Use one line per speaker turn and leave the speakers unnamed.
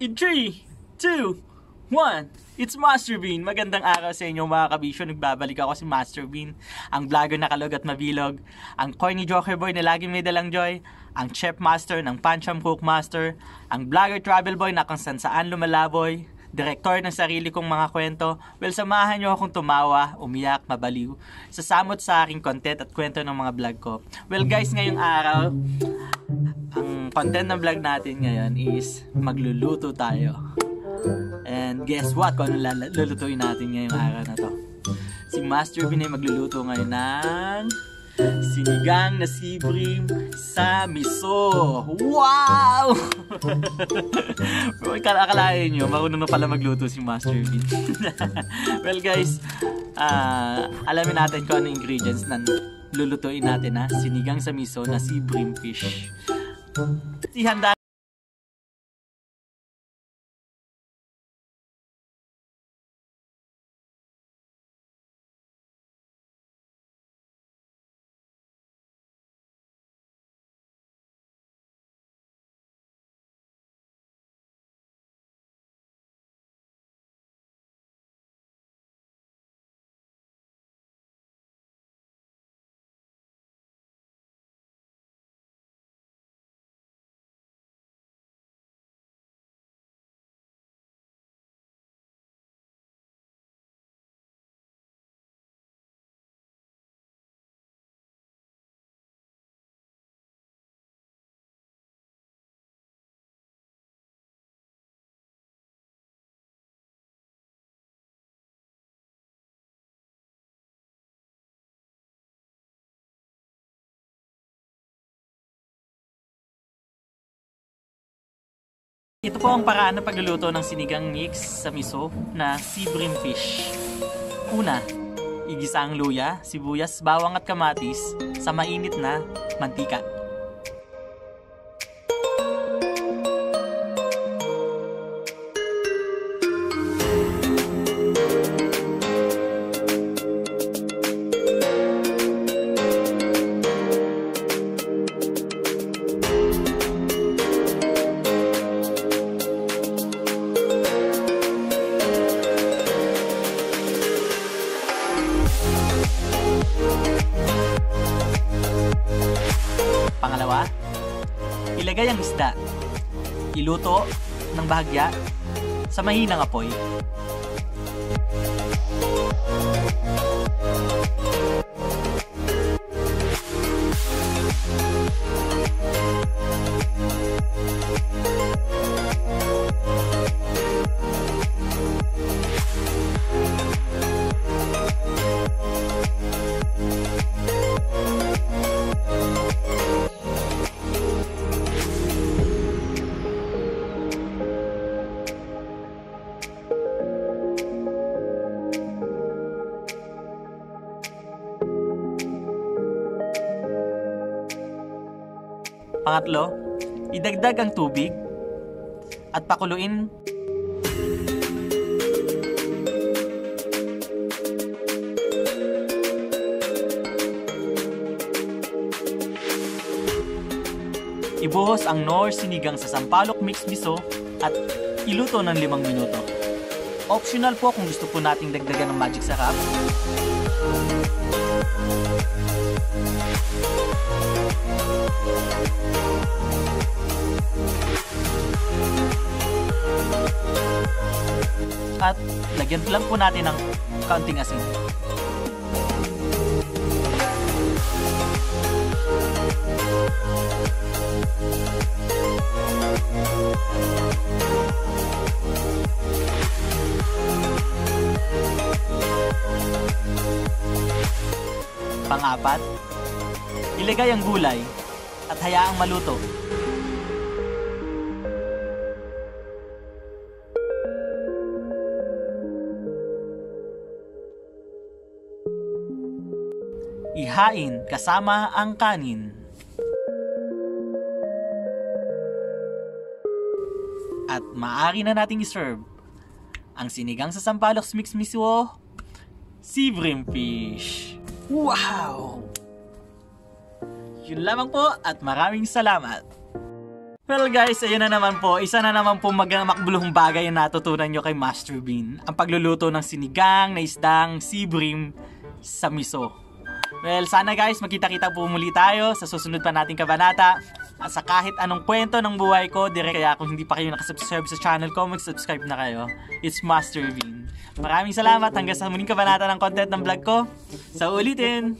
In 3, 2, 1, it's Master Bean. Magandang araw sa inyo mga kabisyo. Nagbabalik ako si Master Bean, ang vlogger na kalog at mabilog, ang corny joker boy na laging may dalang joy, ang chef master ng Pancham Cook Master, ang vlogger travel boy na kung saan lumalaboy, direktor ng sarili kong mga kwento. Well, samahan nyo akong tumawa, umiyak, mabaliw, sasamot sa aking content at kwento ng mga vlog ko. Well guys, ngayong araw, ang content ng vlog natin ngayon is magluluto tayo. And guess what? Kung ano lulutuin natin ngayong araw na to? Si Master Bean ay magluluto ngayon ng sinigang na sea bream sa miso. Wow! Akalain nyo, marunong na pala magluto si Master Bean. Well guys, alamin natin kung ano ingredients na lulutuin natin na sinigang sa miso na sea bream fish. Ihanda. Ito po ang paraan ng pagluluto ng sinigang mix sa miso na sea bream fish. Una, igisa ang luya, sibuyas, bawang at kamatis sa mainit na mantika. Pangalawa, ilagay ang isda. Iluto ng bahagya sa mahinang apoy. Pangatlo, idagdag ang tubig at pakuluin. Ibuhos ang Knorr sinigang sa Sampalok mix miso at iluto ng 5 minuto. Optional po kung gusto po nating dagdagan ng magic sarap. At lagyan lang po natin ng kaunting asin. Pang-apat, ilagay ang gulay at hayaang maluto. Ihain kasama ang kanin. At maaari na nating iserve ang sinigang sa Sampalok mix miso sea bream fish. Wow! Yun lamang po at maraming salamat. Well guys, ayun na naman po. Isa na naman po makbuluhang bagay na natutunan nyo kay Master Bean. Ang pagluluto ng sinigang na isdang sea bream sa miso. Well, sana guys, magkita-kita po muli tayo sa susunod pa nating kabanata. At sa kahit anong kwento ng buhay ko, kaya kung hindi pa kayo nakasubscribe sa channel ko, mag-subscribe na kayo. It's Master Bean. Maraming salamat hanggang sa muling kabanata ng content ng vlog ko. Sa ulitin!